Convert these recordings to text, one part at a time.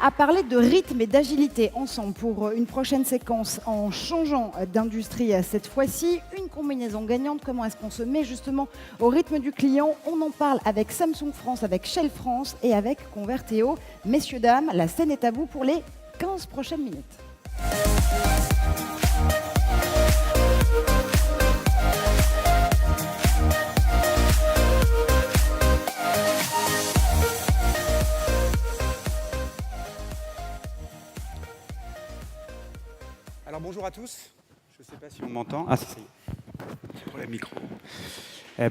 à parler de rythme et d'agilité ensemble pour une prochaine séquence en changeant d'industrie cette fois-ci. Une combinaison gagnante, comment est-ce qu'on se met justement au rythme du client? On en parle avec Samsung France, avec Shell France et avec Converteo. Messieurs, dames, la scène est à vous pour les 15 prochaines minutes. Alors bonjour à tous, je ne sais pas si on m'entend. Ah si, ça y est, pour le micro.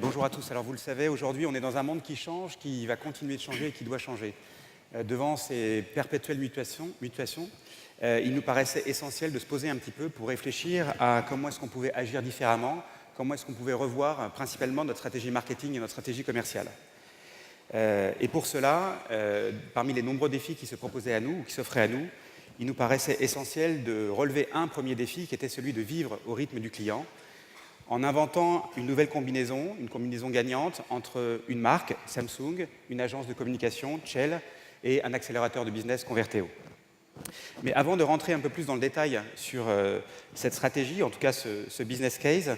Bonjour à tous, alors vous le savez, aujourd'hui on est dans un monde qui change, qui va continuer de changer et qui doit changer. Devant ces perpétuelles mutations, il nous paraissait essentiel de se poser un petit peu pour réfléchir à comment est-ce qu'on pouvait agir différemment, comment est-ce qu'on pouvait revoir principalement notre stratégie marketing et notre stratégie commerciale. Et pour cela, parmi les nombreux défis qui se proposaient à nous, ou qui s'offraient à nous, il nous paraissait essentiel de relever un premier défi qui était celui de vivre au rythme du client en inventant une nouvelle combinaison, une combinaison gagnante entre une marque, Samsung, une agence de communication, Shell, et un accélérateur de business, Converteo. Mais avant de rentrer un peu plus dans le détail sur cette stratégie, en tout cas ce business case,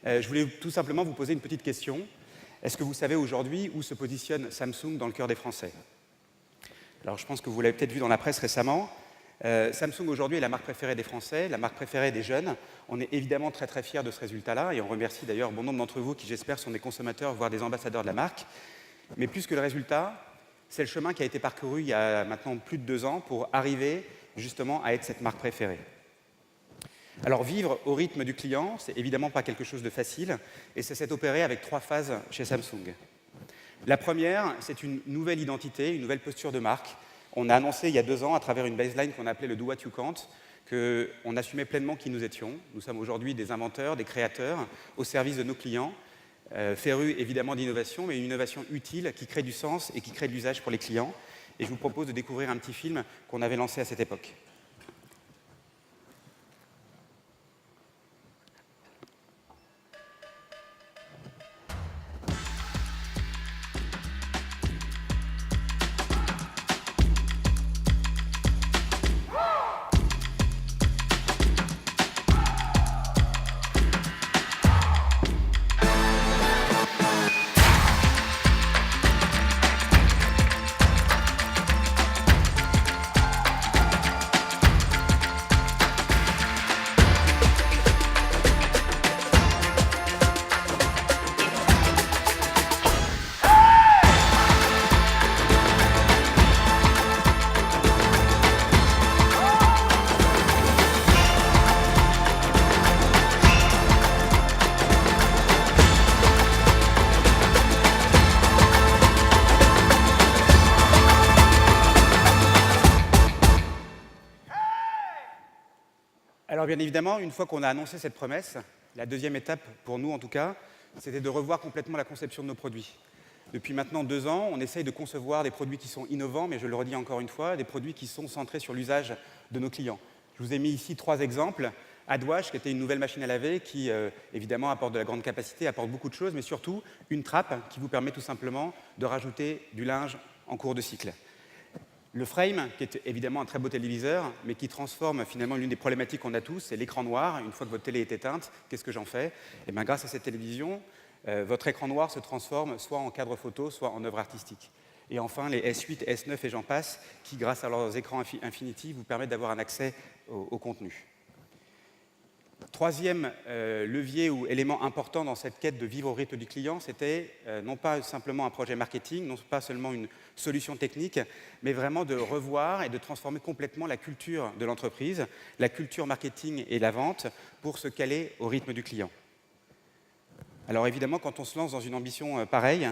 je voulais tout simplement vous poser une petite question. Est-ce que vous savez aujourd'hui où se positionne Samsung dans le cœur des Français? Alors je pense que vous l'avez peut-être vu dans la presse récemment. Samsung aujourd'hui est la marque préférée des Français, la marque préférée des jeunes. On est évidemment très très fiers de ce résultat-là et on remercie d'ailleurs bon nombre d'entre vous qui j'espère sont des consommateurs, voire des ambassadeurs de la marque. Mais plus que le résultat, c'est le chemin qui a été parcouru il y a maintenant plus de 2 ans pour arriver justement à être cette marque préférée. Alors vivre au rythme du client, c'est évidemment pas quelque chose de facile et ça s'est opéré avec 3 phases chez Samsung. La première, c'est une nouvelle identité, une nouvelle posture de marque. On a annoncé il y a 2 ans, à travers une baseline qu'on appelait le Do What You Can't, qu'on assumait pleinement qui nous étions. Nous sommes aujourd'hui des inventeurs, des créateurs, au service de nos clients, férus évidemment d'innovation, mais une innovation utile qui crée du sens et qui crée de l'usage pour les clients. Et je vous propose de découvrir un petit film qu'on avait lancé à cette époque. Alors bien évidemment, une fois qu'on a annoncé cette promesse, la deuxième étape, pour nous en tout cas, c'était de revoir complètement la conception de nos produits. Depuis maintenant 2 ans, on essaye de concevoir des produits qui sont innovants, mais je le redis encore une fois, des produits qui sont centrés sur l'usage de nos clients. Je vous ai mis ici 3 exemples. AdWash, qui était une nouvelle machine à laver qui, évidemment, apporte de la grande capacité, apporte beaucoup de choses, mais surtout une trappe qui vous permet tout simplement de rajouter du linge en cours de cycle. Le Frame, qui est évidemment un très beau téléviseur, mais qui transforme finalement l'une des problématiques qu'on a tous, c'est l'écran noir. Une fois que votre télé est éteinte, qu'est-ce que j'en fais? Et bien, grâce à cette télévision, votre écran noir se transforme soit en cadre photo, soit en œuvre artistique. Et enfin, les S8, S9 et j'en passe, qui, grâce à leurs écrans Infinity, vous permettent d'avoir un accès au contenu. Troisième levier ou élément important dans cette quête de vivre au rythme du client, c'était non pas simplement un projet marketing, non pas seulement une solution technique, mais vraiment de revoir et de transformer complètement la culture de l'entreprise, la culture marketing et la vente pour se caler au rythme du client. Alors évidemment, quand on se lance dans une ambition pareille,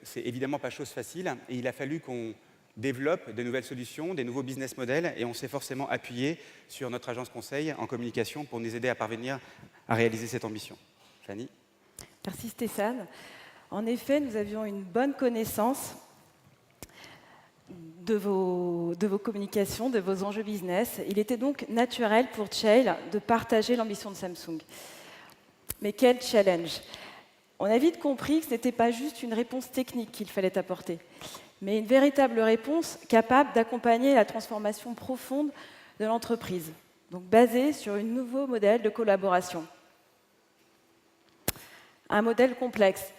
c'est évidemment pas chose facile et il a fallu qu'on développe de nouvelles solutions, des nouveaux business models et on s'est forcément appuyé sur notre agence conseil en communication pour nous aider à parvenir à réaliser cette ambition. Fanny? Merci Stéphane. En effet, nous avions une bonne connaissance de vos communications, de vos enjeux business. Il était donc naturel pour Shell de partager l'ambition de Samsung. Mais quel challenge! On a vite compris que ce n'était pas juste une réponse technique qu'il fallait apporter. mais une véritable réponse capable d'accompagner la transformation profonde de l'entreprise, donc basée sur un nouveau modèle de collaboration. Un modèle complexe.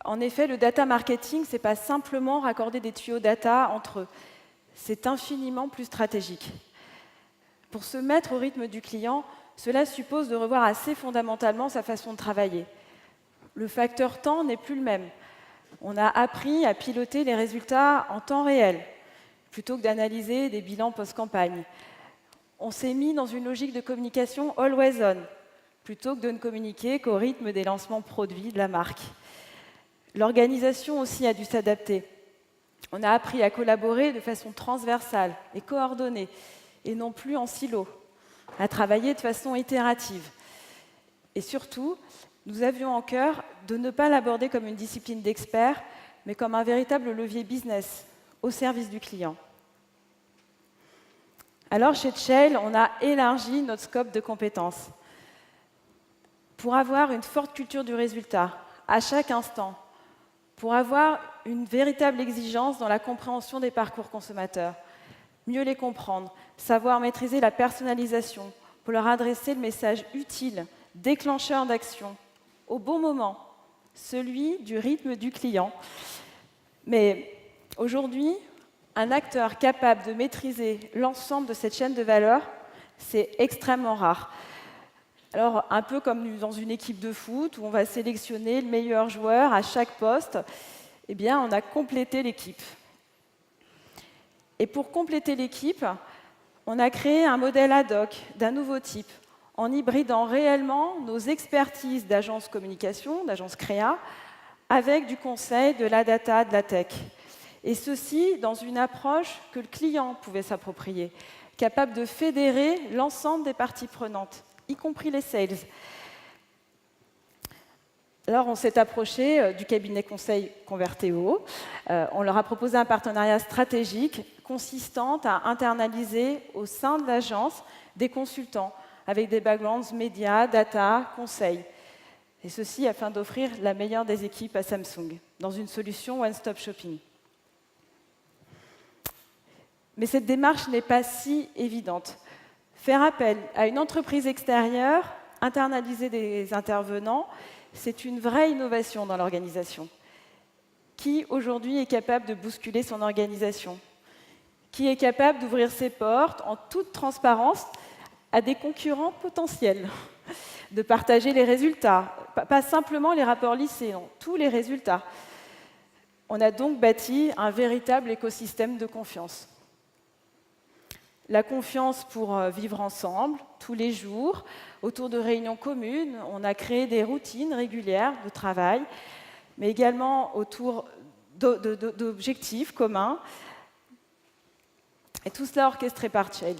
En effet, le data marketing, ce n'est pas simplement raccorder des tuyaux data entre eux, c'est infiniment plus stratégique. Pour se mettre au rythme du client, cela suppose de revoir assez fondamentalement sa façon de travailler. Le facteur temps n'est plus le même. On a appris à piloter les résultats en temps réel, plutôt que d'analyser des bilans post-campagne. On s'est mis dans une logique de communication always on, plutôt que de ne communiquer qu'au rythme des lancements produits de la marque. L'organisation aussi a dû s'adapter. On a appris à collaborer de façon transversale et coordonnée, et non plus en silo, à travailler de façon itérative. Et surtout, nous avions en cœur de ne pas l'aborder comme une discipline d'experts, mais comme un véritable levier business au service du client. Alors, chez Tchel, on a élargi notre scope de compétences pour avoir une forte culture du résultat à chaque instant, pour avoir une véritable exigence dans la compréhension des parcours consommateurs, mieux les comprendre, savoir maîtriser la personnalisation pour leur adresser le message utile, déclencheur d'action, au bon moment, celui du rythme du client. Mais aujourd'hui, un acteur capable de maîtriser l'ensemble de cette chaîne de valeur, c'est extrêmement rare. Alors, un peu comme dans une équipe de foot où on va sélectionner le meilleur joueur à chaque poste, eh bien, on a complété l'équipe. Et pour compléter l'équipe, on a créé un modèle ad hoc d'un nouveau type, en hybridant réellement nos expertises d'agence communication, d'agence créa, avec du conseil, de la data, de la tech. Et ceci dans une approche que le client pouvait s'approprier, capable de fédérer l'ensemble des parties prenantes, y compris les sales. Alors, on s'est approché du cabinet conseil Converteo. On leur a proposé un partenariat stratégique consistant à internaliser au sein de l'agence des consultants avec des backgrounds médias, data, conseil. Et ceci afin d'offrir la meilleure des équipes à Samsung, dans une solution one-stop shopping. Mais cette démarche n'est pas si évidente. Faire appel à une entreprise extérieure, internaliser des intervenants, c'est une vraie innovation dans l'organisation. Qui, aujourd'hui, est capable de bousculer son organisation? Qui est capable d'ouvrir ses portes en toute transparence à des concurrents potentiels? De partager les résultats, pas simplement les rapports lissés, non, tous les résultats. On a donc bâti un véritable écosystème de confiance. La confiance pour vivre ensemble, tous les jours, autour de réunions communes. On a créé des routines régulières de travail, mais également autour d'objectifs communs. Et tout cela orchestré par Tchel.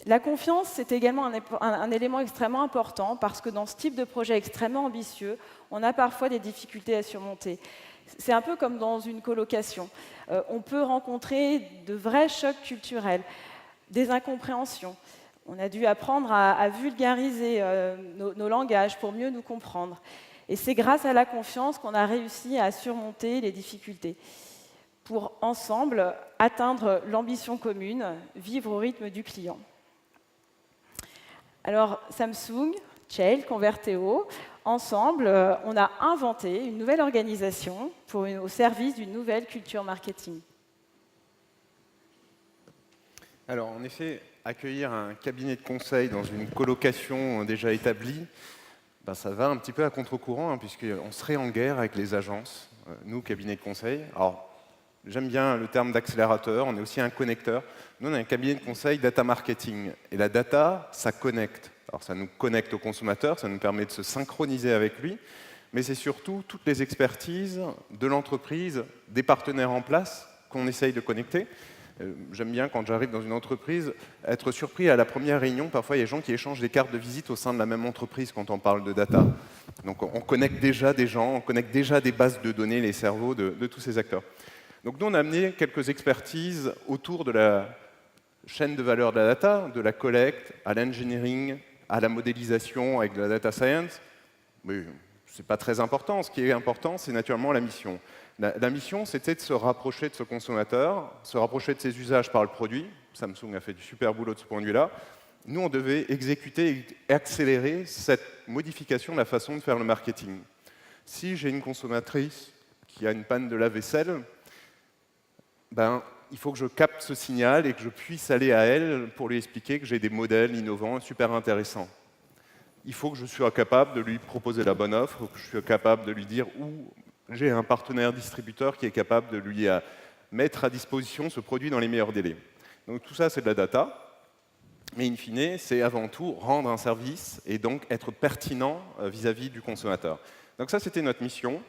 La confiance, c'est également un élément extrêmement important parce que dans ce type de projet extrêmement ambitieux, on a parfois des difficultés à surmonter. C'est un peu comme dans une colocation. On peut rencontrer de vrais chocs culturels, des incompréhensions. On a dû apprendre à vulgariser nos langages pour mieux nous comprendre. Et c'est grâce à la confiance qu'on a réussi à surmonter les difficultés pour, ensemble, atteindre l'ambition commune, vivre au rythme du client. Alors, Samsung, Tchel, Converteo, ensemble, on a inventé une nouvelle organisation au service d'une nouvelle culture marketing. Alors, en effet, accueillir un cabinet de conseil dans une colocation déjà établie, ben, ça va un petit peu à contre-courant, hein, puisqu'on serait en guerre avec les agences, nous, cabinet de conseil. Alors, j'aime bien le terme d'accélérateur, on est aussi un connecteur. Nous, on a un cabinet de conseil data marketing. Et la data, ça connecte. Alors, ça nous connecte au consommateur, ça nous permet de se synchroniser avec lui, mais c'est surtout toutes les expertises de l'entreprise, des partenaires en place qu'on essaye de connecter. J'aime bien, quand j'arrive dans une entreprise, être surpris à la première réunion. Parfois, il y a des gens qui échangent des cartes de visite au sein de la même entreprise quand on parle de data. Donc, on connecte déjà des gens, on connecte déjà des bases de données, les cerveaux de tous ces acteurs. Donc, nous, on a amené quelques expertises autour de la chaîne de valeur de la data, de la collecte à l'engineering, à la modélisation avec de la data science. Mais ce n'est pas très important. Ce qui est important, c'est naturellement la mission. La mission, c'était de se rapprocher de ce consommateur, se rapprocher de ses usages par le produit. Samsung a fait du super boulot de ce point de vue-là. Nous, on devait exécuter et accélérer cette modification de la façon de faire le marketing. Si j'ai une consommatrice qui a une panne de lave-vaisselle, il faut que je capte ce signal et que je puisse aller à elle pour lui expliquer que j'ai des modèles innovants, super intéressants. Il faut que je sois capable de lui proposer la bonne offre, que je sois capable de lui dire où j'ai un partenaire distributeur qui est capable de lui mettre à disposition ce produit dans les meilleurs délais. Donc tout ça, c'est de la data. Mais in fine, c'est avant tout rendre un service et donc être pertinent vis-à-vis du consommateur. Donc ça, c'était notre mission.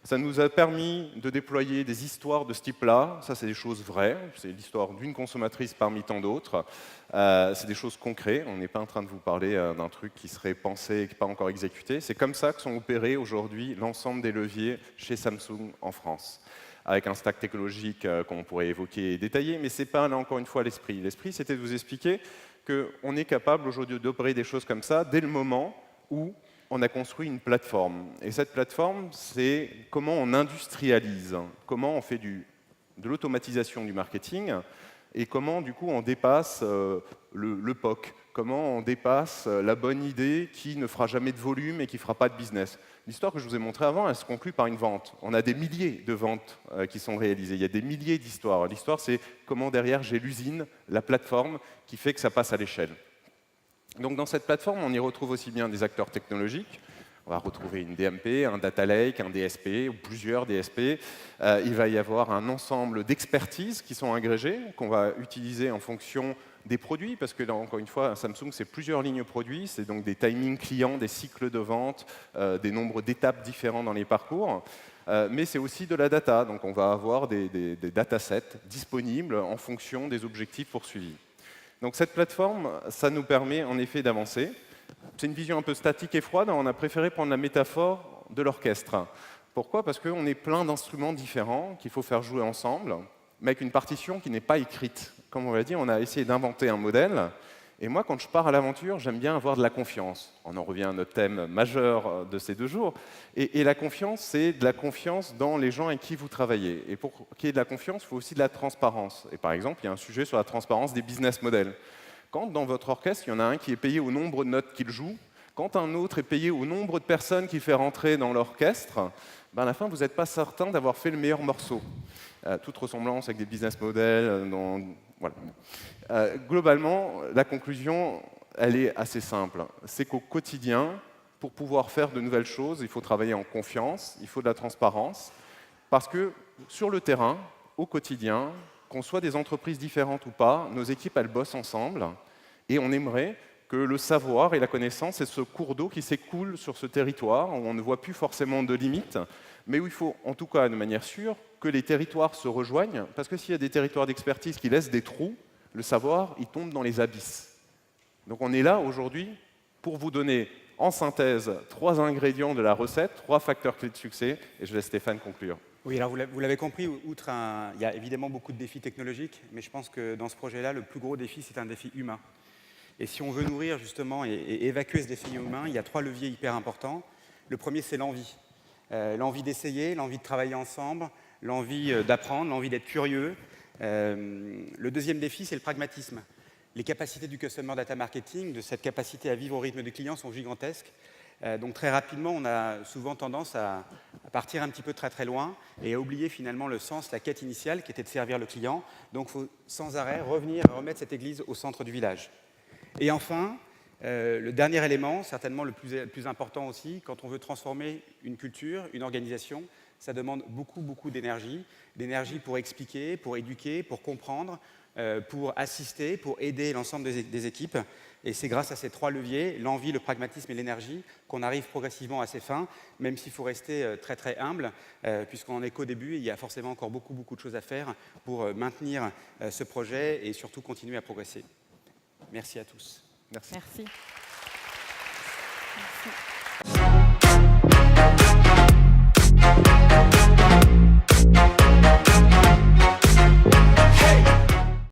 Ça nous a permis de déployer des histoires de ce type-là. Ça, c'est des choses vraies. C'est l'histoire d'une consommatrice parmi tant d'autres. C'est des choses concrètes. On n'est pas en train de vous parler d'un truc qui serait pensé et qui n'est pas encore exécuté. C'est comme ça que sont opérés aujourd'hui l'ensemble des leviers chez Samsung en France, avec un stack technologique qu'on pourrait évoquer et détailler, mais ce n'est pas, là, encore une fois, l'esprit. L'esprit, c'était de vous expliquer qu'on est capable aujourd'hui d'opérer des choses comme ça dès le moment où on a construit une plateforme. Et cette plateforme, c'est comment on industrialise, comment on fait de l'automatisation du marketing et comment, du coup, on dépasse le POC, comment on dépasse la bonne idée qui ne fera jamais de volume et qui ne fera pas de business. L'histoire que je vous ai montrée avant, elle se conclut par une vente. On a des milliers de ventes qui sont réalisées. Il y a des milliers d'histoires. L'histoire, c'est comment derrière j'ai l'usine, la plateforme qui fait que ça passe à l'échelle. Donc dans cette plateforme, on y retrouve aussi bien des acteurs technologiques. On va retrouver une DMP, un data lake, un DSP ou plusieurs DSP. Il va y avoir un ensemble d'expertises qui sont agrégées, qu'on va utiliser en fonction des produits, parce que là, encore une fois, Samsung, c'est plusieurs lignes produits, c'est donc des timings clients, des cycles de vente, des nombres d'étapes différents dans les parcours. Mais c'est aussi de la data, donc on va avoir des datasets disponibles en fonction des objectifs poursuivis. Donc cette plateforme, ça nous permet en effet d'avancer. C'est une vision un peu statique et froide, on a préféré prendre la métaphore de l'orchestre. Pourquoi? Parce qu'on est plein d'instruments différents qu'il faut faire jouer ensemble, mais avec une partition qui n'est pas écrite. Comme on l'a dit, on a essayé d'inventer un modèle. Et moi, quand je pars à l'aventure, j'aime bien avoir de la confiance. On en revient à notre thème majeur de ces 2 jours. Et la confiance, c'est de la confiance dans les gens avec qui vous travaillez. Et pour qu'il y ait de la confiance, il faut aussi de la transparence. Et par exemple, il y a un sujet sur la transparence des business models. Quand dans votre orchestre, il y en a un qui est payé au nombre de notes qu'il joue, quand un autre est payé au nombre de personnes qu'il fait rentrer dans l'orchestre, à la fin, vous n'êtes pas certain d'avoir fait le meilleur morceau. Toute ressemblance avec des business models, voilà. Globalement, la conclusion, elle est assez simple. C'est qu'au quotidien, pour pouvoir faire de nouvelles choses, il faut travailler en confiance, il faut de la transparence, parce que sur le terrain, au quotidien, qu'on soit des entreprises différentes ou pas, nos équipes, elles bossent ensemble, et on aimerait que le savoir et la connaissance est ce cours d'eau qui s'écoule sur ce territoire, où on ne voit plus forcément de limites, mais où il faut, en tout cas de manière sûre, que les territoires se rejoignent, parce que s'il y a des territoires d'expertise qui laissent des trous, le savoir, il tombe dans les abysses. Donc on est là aujourd'hui pour vous donner en synthèse 3 ingrédients de la recette, 3 facteurs clés de succès, et je laisse Stéphane conclure. Oui, alors vous l'avez compris, il y a évidemment beaucoup de défis technologiques, mais je pense que dans ce projet-là, le plus gros défi, c'est un défi humain. Et si on veut nourrir justement et évacuer ce défi humain, il y a 3 leviers hyper importants. Le premier, c'est l'envie. L'envie d'essayer, l'envie de travailler ensemble, l'envie d'apprendre, l'envie d'être curieux. Le deuxième défi, c'est le pragmatisme. Les capacités du Customer Data Marketing, de cette capacité à vivre au rythme du client, sont gigantesques. Donc très rapidement, on a souvent tendance à partir un petit peu très très loin et à oublier finalement le sens, la quête initiale qui était de servir le client. Donc il faut sans arrêt revenir et remettre cette église au centre du village. Et enfin, le dernier élément, certainement le plus important aussi, quand on veut transformer une culture, une organisation, ça demande beaucoup d'énergie. D'énergie pour expliquer, pour éduquer, pour comprendre, pour assister, pour aider l'ensemble des équipes. Et c'est grâce à ces 3 leviers, l'envie, le pragmatisme et l'énergie, qu'on arrive progressivement à ces fins, même s'il faut rester très très humble, puisqu'on n'en est qu'au début et il y a forcément encore beaucoup de choses à faire pour maintenir ce projet et surtout continuer à progresser. Merci à tous. Merci. Merci.